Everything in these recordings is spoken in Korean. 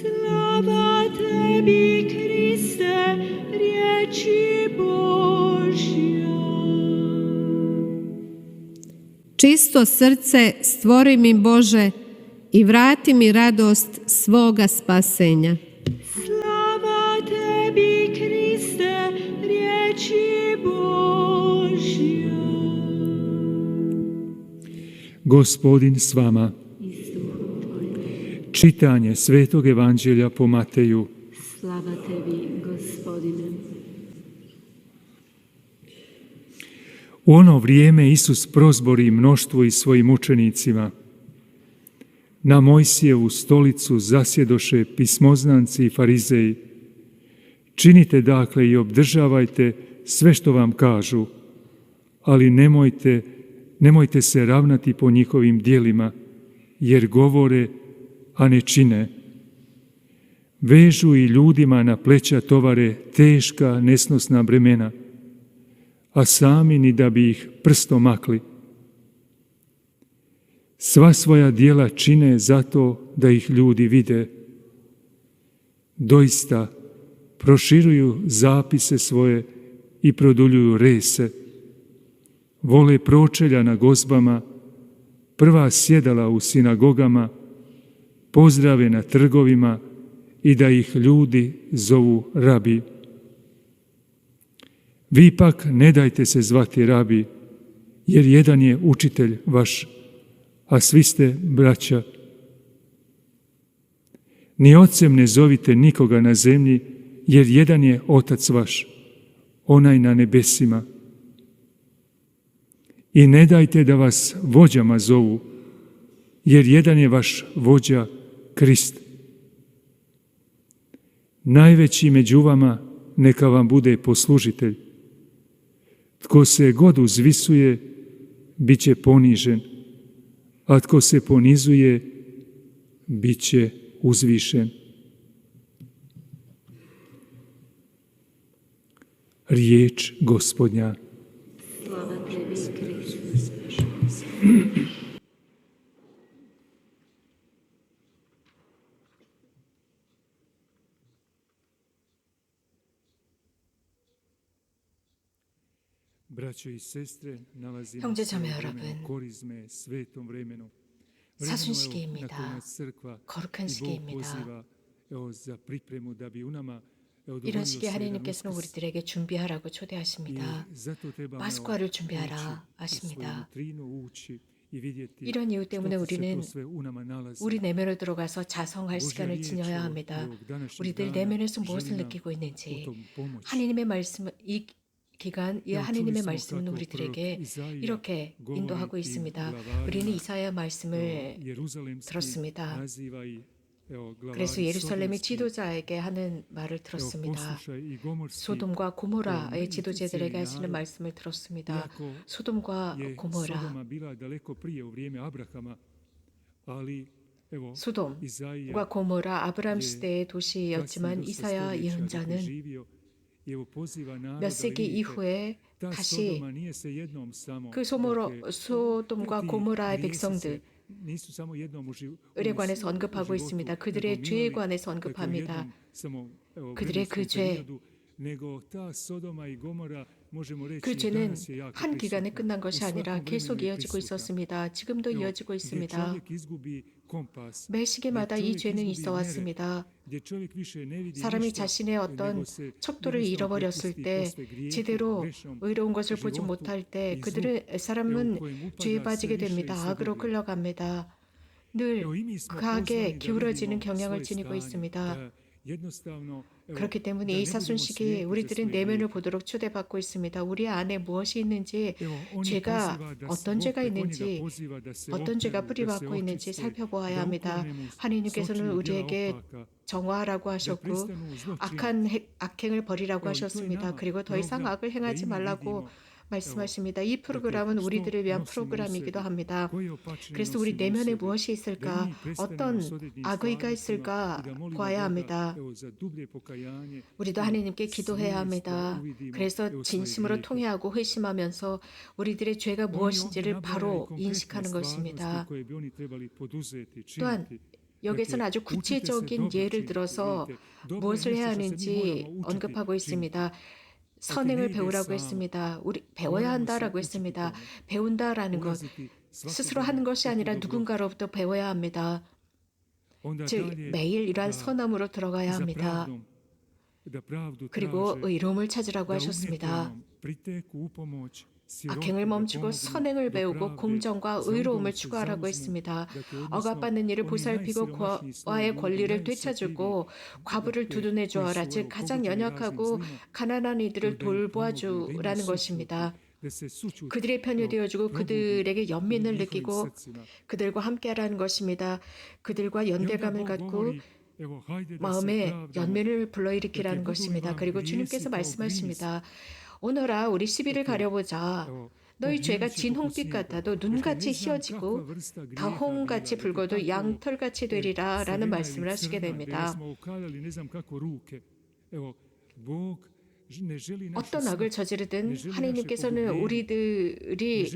Slava tebi, Kriste, riječi Božja. Čisto srce stvori mi, Bože, i vrati mi radost svoga spasenja. Slava tebi, Kriste, riječi Božja. Gospodin s vama. Čitanje Svetog Evanđelja po Mateju. Slava tebi, Gospodine. U ono vrijeme Isus prozbori mnoštvu i svojim učenicima. Na Mojsijevu stolicu zasjedoše pismoznanci i farizeji. Činite dakle i obdržavajte sve što vam kažu, ali nemojte se ravnati po njihovim djelima, jer govore, a ne čine. Vežu i ljudima na pleća tovare teška, nesnosna bremena, a sami ni da bi ih prstom makli. Sva svoja djela čine zato da ih ljudi vide. Doista proširuju zapise svoje i produljuju rese. Vole pročelja na gozbama, prva sjedala u sinagogama, pozdrave na trgovima i da ih ljudi zovu rabi. Vi pak ne dajte se zvati rabi, jer jedan je učitelj vaš, a svi ste braća. Ni ocem ne zovite nikoga na zemlji, jer jedan je Otac vaš, onaj na nebesima. I ne dajte da vas vođama zovu, jer jedan je vaš vođa, Krist. Najveći među vama neka vam bude poslužitelj. Tko se god uzvisuje, bit će ponižen, a tko se ponizuje, bit će uzvišen. Riječ Gospodnja. Slava tebi, Kriste. 형제 자매 여러분, 사순 시기입니다. 거룩한 시기입니다. 이런 시기에 하나님께서는 우리들에게 준비하라고 초대하십니다. 파스쿠아를 준비하라 하십니다. 이런 이유 때문에 우리는 우리 내면으로 들어가서 자성할 시간을 지녀야 합니다. 우리들 내면에서 무엇을 느끼고 있는지, 하나님의 말씀, 이 기간, 이 하나님의 말씀은 우리들에게 이렇게 인도하고 있습니다. 우리는 이사야 말씀을 들었습니다. 그래서 예루살렘의 지도자에게 하는 말을 들었습니다. 소돔과 고모라의 지도자들에게 하시는 말씀을 들었습니다. 소돔과 고모라. 소돔과 고모라 아브라함 시대의 도시였지만 이사야 예언자는 몇 세기 이후에 다시 그 소돔과 고모라의 백성들에 관해서 언급하고 있습니다. 그들의 죄에 관해서 언급합니다. 그들의 그 죄, 그 죄는 한 기간에 끝난 것이 아니라 계속 이어지고 있었습니다. 지금도 이어지고 있습니다. 매 시기마다 이 죄는 있어 왔습니다. 사람이 자신의 어떤 척도를 잃어버렸을 때, 제대로 의로운 것을 보지 못할 때 사람은 죄에 빠지게 됩니다. 악으로 끌려갑니다. 늘 그 악에 기울어지는 경향을 지니고 있습니다. 그렇기 때문에 이 사순 시기에 우리들은 내면을 보도록 초대받고 있습니다. 우리 안에 무엇이 있는지, 죄가 어떤 죄가 있는지, 어떤 죄가 뿌리박고 있는지 살펴보아야 합니다. 하나님께서는 우리에게 정화하라고 하셨고 악행을 버리라고 하셨습니다. 그리고 더 이상 악을 행하지 말라고 말씀하십니다. 이 프로그램은 우리들을 위한 프로그램이기도 합니다. 그래서 우리 내면에 무엇이 있을까, 어떤 악의가 있을까 보아야 합니다. 우리도 하나님께 기도해야 합니다. 그래서 진심으로 통회하고 회심하면서 우리들의 죄가 무엇인지를 바로 인식하는 것입니다. 또한 여기서는 아주 구체적인 예를 들어서 무엇을 해야 하는지 언급하고 있습니다. 선행을 배우라고 했습니다. 우리 배워야 한다라고 했습니다. 배운다라는 것, 스스로 하는 것이 아니라 누군가로부터 배워야 합니다. 즉 매일 이러한 선함으로 들어가야 합니다. 그리고 의로움을 찾으라고 하셨습니다. 악행을 멈추고 선행을 배우고 공정과 의로움을 추구하라고 했습니다. 억압받는 이를 보살피고 과의 권리를 되찾고 과부를 두둔해 주어라. 즉 가장 연약하고 가난한 이들을 돌보아주라는 것입니다. 그들의 편이 되어주고 그들에게 연민을 느끼고 그들과 함께하라는 것입니다. 그들과 연대감을 갖고 마음에 연민을 불러일으키라는 것입니다. 그리고 주님께서 말씀하십니다. 오너라 우리 시비를 가려보자. 너희 죄가 진 홍빛 같아도 눈같이 희어지고 다홍같이 붉어도 양털같이 되리라 라는 말씀을 하시게 됩니다. 어떤 악을 저지르든 하나님께서는 우리들이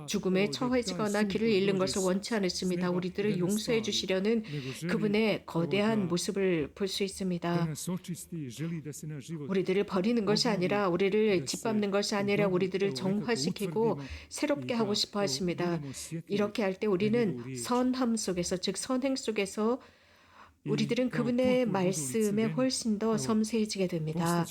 죽음에 처해지거나 길을 잃는 것을 원치 않으십니다. 우리들을 용서해 주시려는 그분의 거대한 모습을 볼 수 있습니다. 우리들을 버리는 것이 아니라 우리를 짓밟는 것이 아니라 우리들을 정화시키고 새롭게 하고 싶어 하십니다. 이렇게 할 때 우리는 선함 속에서 즉 선행 속에서 우리들은 그분의 말씀에 훨씬 더 섬세해지게 됩니다.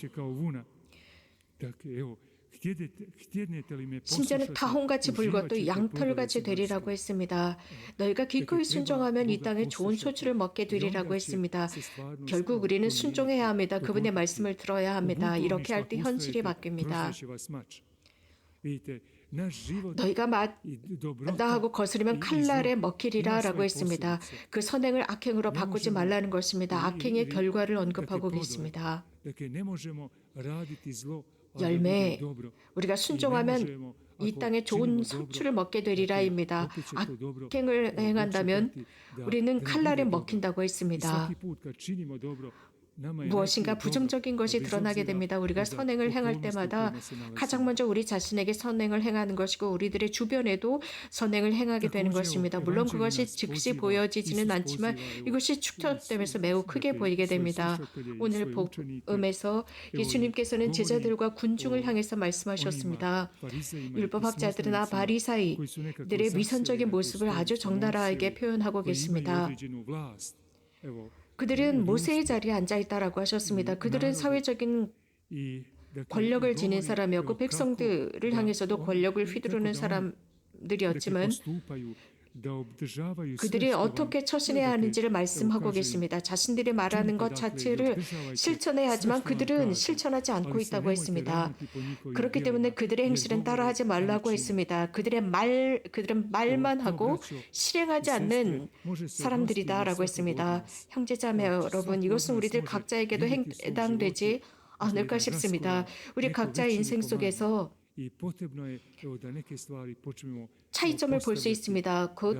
심지어는 다홍같이 붉어도 양털같이 되리라고 했습니다. 너희가 기꺼이 순종하면 이 땅에 좋은 소출을 먹게 되리라고 했습니다. 결국 우리는 순종해야 합니다. 그분의 말씀을 들어야 합니다. 이렇게 할 때 현실이 바뀝니다. 너희가 마다하고 거스르면 칼날에 먹히리라 라고 했습니다. 그 선행을 악행으로 바꾸지 말라는 것입니다. 악행의 결과를 언급하고 계십니다. 열매, 우리가 순종하면 이 땅에 좋은 성취를 먹게 되리라입니다. 악행을 행한다면 우리는 칼날에 먹힌다고 했습니다. 무엇인가 부정적인 것이 드러나게 됩니다. 우리가 선행을 행할 때마다 가장 먼저 우리 자신에게 선행을 행하는 것이고 우리들의 주변에도 선행을 행하게 되는 것입니다. 물론 그것이 즉시 보여지지는 않지만 이것이 축적되면서 매우 크게 보이게 됩니다. 오늘 복음에서 예수님께서는 제자들과 군중을 향해서 말씀하셨습니다. 율법학자들이나 바리사이들의 위선적인 모습을 아주 적나라하게 표현하고 계십니다. 그들은 모세의 자리에 앉아있다라고 하셨습니다. 그들은 사회적인 권력을 지닌 사람이었고 백성들을 향해서도 권력을 휘두르는 사람들이었지만 그들이 어떻게 처신해야 하는지를 말씀하고 계십니다. 자신들이 말하는 것 자체를 실천해야 하지만 그들은 실천하지 않고 있다고 했습니다. 그렇기 때문에 그들의 행실은 따라하지 말라고 했습니다. 그들은 말만 하고 실행하지 않는 사람들이다라고 했습니다. 형제자매 여러분, 이것은 우리들 각자에게도 해당되지 않을까 싶습니다. 우리 각자의 인생 속에서 차이점을 볼 수 있습니다. 곧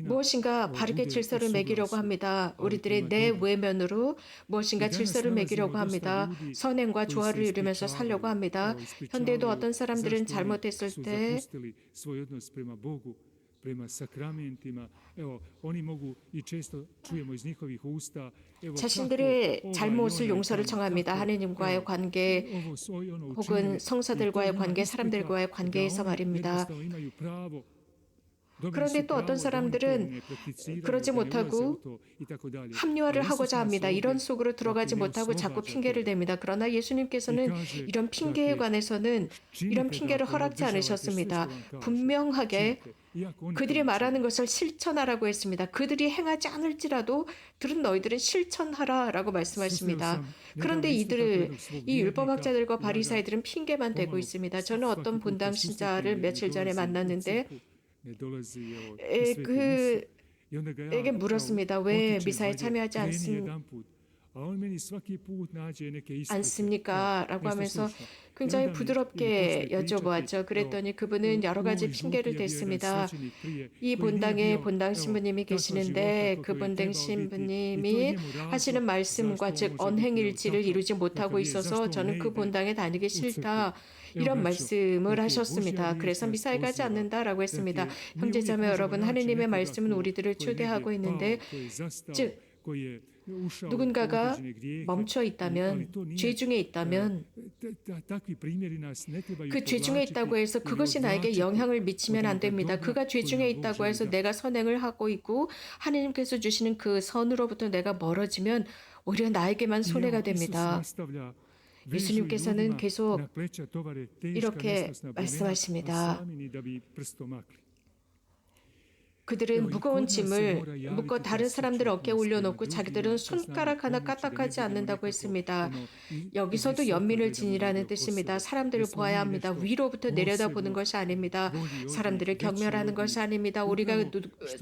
무엇인가 바르게 질서를 매기려고 합니다. 우리들의 내 외면으로 무엇인가 질서를 매기려고 합니다. 선행과 조화를 이루면서 살려고 합니다. 현대도 어떤 사람들은 잘못했을 때 자신들의 잘못을 용서를 청합니다. 하느님과의 관계 혹은 성사들과의 관계, 사람들과의 관계에서 말입니다. 그런데 또 어떤 사람들은 그러지 못하고 합리화를 하고자 합니다. 이런 속으로 들어가지 못하고 자꾸 핑계를 댑니다. 그러나 예수님께서는 이런 핑계에 관해서는 이런 핑계를 허락지 않으셨습니다. 분명하게 그들이 말하는 것을 실천하라고 했습니다. 그들이 행하지 않을지라도 들은 너희들은 실천하라라고 말씀하십니다. 그런데 이 율법학자들과 바리사이들은 핑계만 대고 있습니다. 저는 어떤 본당 신자를 며칠 전에 만났는데 그에게 물었습니다. 왜 미사에 참여하지 않습니까? 라고 하면서 굉장히 부드럽게 여쭤보았죠. 그랬더니 그분은 여러 가지 핑계를 댔습니다. 이 본당에 본당 신부님이 계시는데 그 본당 신부님이 하시는 말씀과 즉 언행일치를 이루지 못하고 있어서 저는 그 본당에 다니기 싫다. 이런 말씀을 하셨습니다. 그래서 미사에 가지 않는다라고 했습니다. 형제자매 여러분, 하느님의 말씀은 우리들을 초대하고 있는데, 즉 누군가가 멈춰 있다면, 죄 중에 있다면 그 죄 중에 있다고 해서 그것이 나에게 영향을 미치면 안 됩니다. 그가 죄 중에 있다고 해서 내가 선행을 하고 있고 하느님께서 주시는 그 선으로부터 내가 멀어지면 오히려 나에게만 손해가 됩니다. 예수님께서는 계속 이렇게 말씀하십니다. 그들은 무거운 짐을 묶어 다른 사람들 어깨에 올려놓고 자기들은 손가락 하나 까딱하지 않는다고 했습니다. 여기서도 연민을 지니라는 뜻입니다. 사람들을 보아야 합니다. 위로부터 내려다보는 것이 아닙니다. 사람들을 경멸하는 것이 아닙니다. 우리가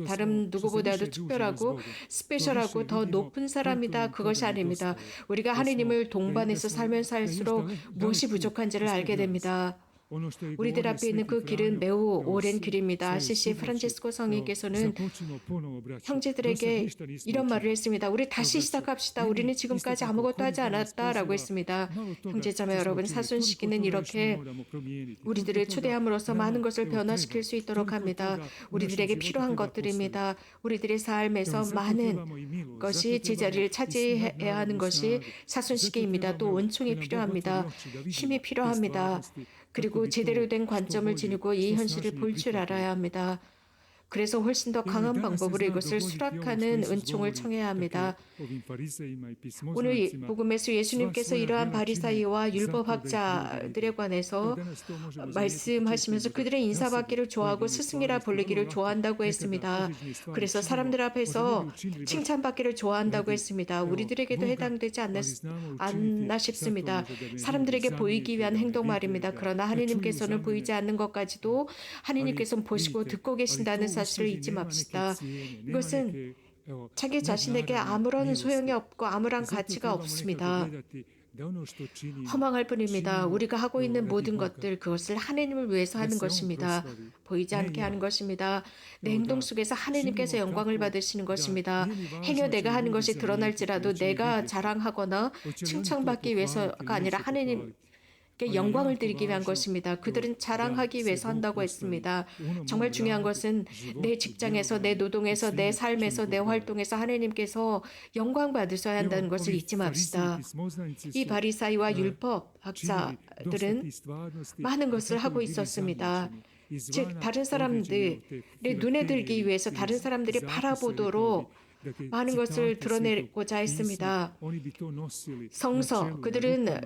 다른 누구보다도 특별하고 스페셜하고 더 높은 사람이다. 그것이 아닙니다. 우리가 하느님을 동반해서 살면서 할수록 무엇이 부족한지를 알게 됩니다. 우리들 앞에 있는 그 길은 매우 오랜 길입니다. 아시시 프란체스코 성인께서는 형제들에게 이런 말을 했습니다. 우리 다시 시작합시다. 우리는 지금까지 아무것도 하지 않았다라고 했습니다. 형제자매 여러분, 사순시기는 이렇게 우리들을 초대함으로써 많은 것을 변화시킬 수 있도록 합니다. 우리들에게 필요한 것들입니다. 우리들의 삶에서 많은 것이 제자리를 차지해야 하는 것이 사순시기입니다. 또 은총이 필요합니다. 힘이 필요합니다. 그리고 제대로 된 관점을 지니고 이 현실을 볼 줄 알아야 합니다. 그래서 훨씬 더 강한 방법으로 이것을 수락하는 은총을 청해야 합니다. 오늘 복음에서 예수님께서 이러한 바리사이와 율법학자들에 관해서 말씀하시면서 그들의 인사받기를 좋아하고 스승이라 불리기를 좋아한다고 했습니다. 그래서 사람들 앞에서 칭찬받기를 좋아한다고 했습니다. 우리들에게도 해당되지 않나 싶습니다. 사람들에게 보이기 위한 행동 말입니다. 그러나 하느님께서는 보이지 않는 것까지도 하느님께서는 보시고 듣고 계신다는 사실을 잊지 맙시다. 이것은 자기 자신에게 아무런 소용이 없고 아무런 가치가 없습니다. 허망할 뿐입니다. 우리가 하고 있는 모든 것들, 그것을 하느님을 위해서 하는 것입니다. 보이지 않게 하는 것입니다. 내 행동 속에서 하느님께서 영광을 받으시는 것입니다. 행여 내가 하는 것이 드러날지라도 내가 자랑하거나 칭찬받기 위해서가 아니라 하느님 영광을 드리기 위한 것입니다. 그들은 자랑하기 위해서 한다고 했습니다. 정말 중요한 것은 내 직장에서, 내 노동에서, 내 삶에서, 내 활동에서 하나님께서 영광 받으셔야 한다는 것을 잊지 맙시다. 이 바리사이와 율법 학자들은 많은 것을 하고 있었습니다. 즉 다른 사람들의 눈에 들기 위해서 다른 사람들이 바라보도록 많은 것을 드러내고자 했습니다. 성서, 그들은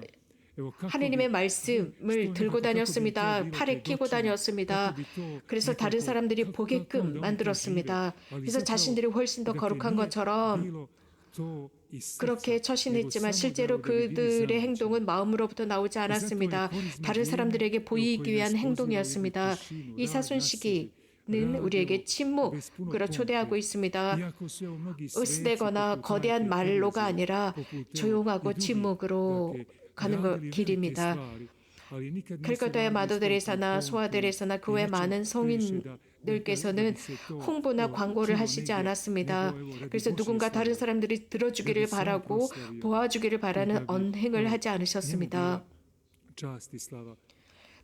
하느님의 말씀을 들고 다녔습니다. 팔에 끼고 다녔습니다. 그래서 다른 사람들이 보게끔 만들었습니다. 그래서 자신들이 훨씬 더 거룩한 것처럼 그렇게 처신했지만 실제로 그들의 행동은 마음으로부터 나오지 않았습니다. 다른 사람들에게 보이기 위한 행동이었습니다. 이 사순시기는 우리에게 침묵으로 초대하고 있습니다. 으스대거나 거대한 말로가 아니라 조용하고 침묵으로 가는 길입니다. 캘커타의 마더데레사나 소아데레사나 그 외 많은 성인들께서는 홍보나 광고를 하시지 않았습니다. 그래서 누군가 다른 사람들이 들어주기를 바라고 도와주기를 바라는 언행을 하지 않으셨습니다.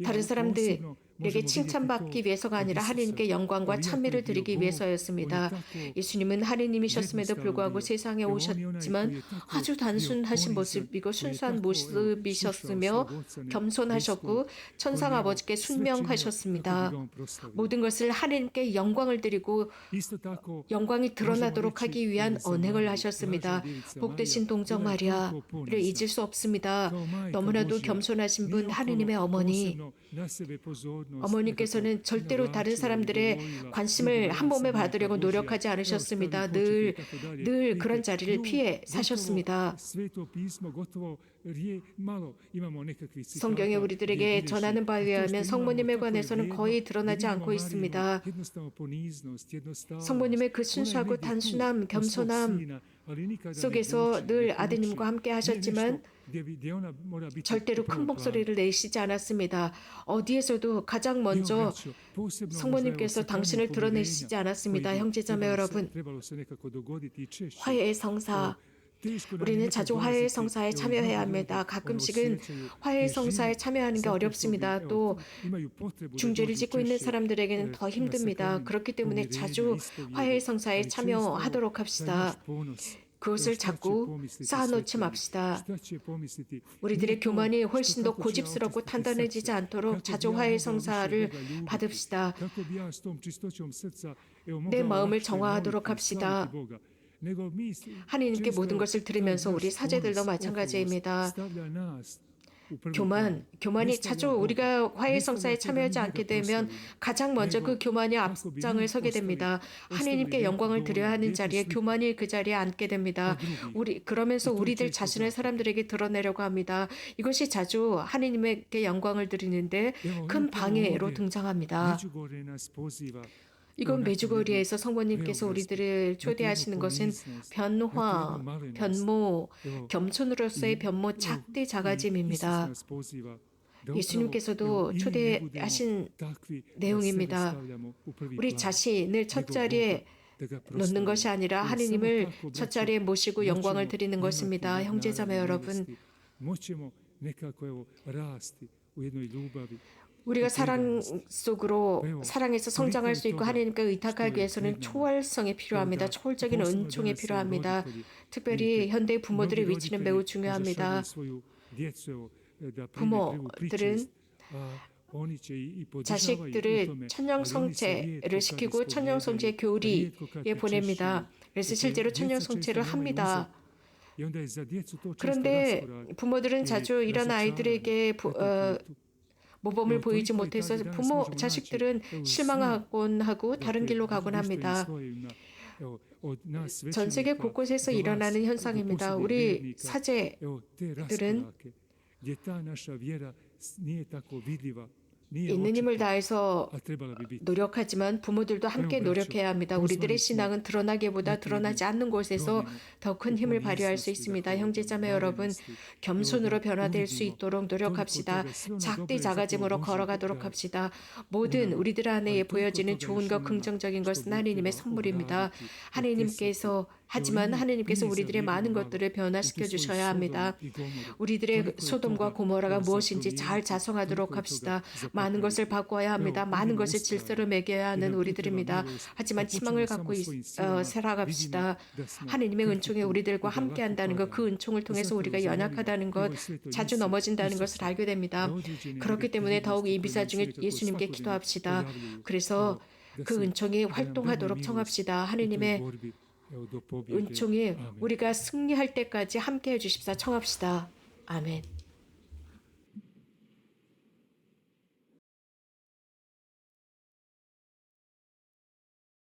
다른 사람들에게 칭찬받기 위해서가 아니라 하느님께 영광과 찬미를 드리기 위해서였습니다. 예수님은 하느님이셨음에도 불구하고 세상에 오셨지만 아주 단순하신 모습이고 순수한 모습이셨으며 겸손하셨고 천상 아버지께 순명하셨습니다. 모든 것을 하느님께 영광을 드리고 영광이 드러나도록 하기 위한 언행을 하셨습니다. 복되신 동정 마리아를 잊을 수 없습니다. 너무나도 겸손하신 분 하느님의 어머니. 어머니께서는 절대로 다른 사람들의 관심을 한 몸에 받으려고 노력하지 않으셨습니다. 늘 그런 자리를 피해 사셨습니다. 성경에 우리들에게 전하는 바에 의하면 성모님에 관해서는 거의 드러나지 않고 있습니다. 성모님의 그 순수하고 단순함, 겸손함 속에서 늘 아드님과 함께 하셨지만 절대로 큰 목소리를 내시지 않았습니다. 어디에서도 가장 먼저 성모님께서 당신을 드러내시지 않았습니다. 형제자매 여러분, 화해의 성사, 우리는 자주 화해 성사에 참여해야 합니다. 가끔씩은 화해 성사에 참여하는 게 어렵습니다. 또 중죄를 짓고 있는 사람들에게는 더 힘듭니다. 그렇기 때문에 자주 화해 성사에 참여하도록 합시다. 그것을 자꾸 쌓아놓지 맙시다. 우리들의 교만이 훨씬 더 고집스럽고 단단해지지 않도록 자주 화해 성사를 받읍시다. 내 마음을 정화하도록 합시다. 하나님께 모든 것을 들으면서 우리 사제들도 마찬가지입니다. 교만이 자주 우리가 화해 성사에 참여하지 않게 되면 가장 먼저 그 교만이 앞장을 서게 됩니다. 하나님께 영광을 드려야 하는 자리에 교만이 그 자리에 앉게 됩니다. 그러면서 우리들 자신을 사람들에게 드러내려고 합니다. 이것이 자주 하나님께 영광을 드리는데 큰 방해로 등장합니다. 이건 메주거리에서 성모님께서 우리들을 초대하시는 것은 변화, 변모, 겸손으로서의 변모, 작대 작아짐입니다. 예수님께서도 초대하신 내용입니다. 우리 자신을 첫자리에 놓는 것이 아니라 하느님을 첫자리에 모시고 영광을 드리는 것입니다. 형제자매 여러분, 우리가 사랑 속으로 사랑에서 성장할 수 있고 하나님께 의탁하기 위해서는 초월성이 필요합니다. 초월적인 은총이 필요합니다. 특별히 현대의 부모들의 위치는 매우 중요합니다. 부모들은 자식들을 천년성체를 시키고 천년성체 교리에 보냅니다. 그래서 실제로 천년성체를 합니다. 그런데 부모들은 자주 이런 아이들에게 모범을 보이지 못해서 자식들은 실망하곤 하고 다른 길로 가곤 합니다. 전 세계 곳곳에서 일어나는 현상입니다. 우리 사제들은 있는 힘을 다해서 노력하지만 부모들도 함께 노력해야 합니다. 우리들의 신앙은 드러나기보다 드러나지 않는 곳에서 더 큰 힘을 발휘할 수 있습니다. 형제자매 여러분, 겸손으로 변화될 수 있도록 노력합시다. 작디 작아짐으로 걸어가도록 합시다. 모든 우리들 안에 보여지는 좋은 것, 긍정적인 것은 하나님의 선물입니다. 하지만 하나님께서 우리들의 많은 것들을 변화시켜 주셔야 합니다. 우리들의 소돔과 고모라가 무엇인지 잘 자성하도록 합시다. 많은 것을 바꿔야 합니다. 많은 것을 질서를 매겨야 하는 우리들입니다. 하지만 희망을 갖고 살아갑시다. 하나님의 은총이 우리들과 함께 한다는 것, 그 은총을 통해서 우리가 연약하다는 것, 자주 넘어진다는 것을 알게 됩니다. 그렇기 때문에 더욱 이 미사 중에 예수님께 기도합시다. 그래서 그 은총이 활동하도록 청합시다. 하나님의 은총이 우리가 승리할 때까지 함께 해주십사 청합시다. 아멘.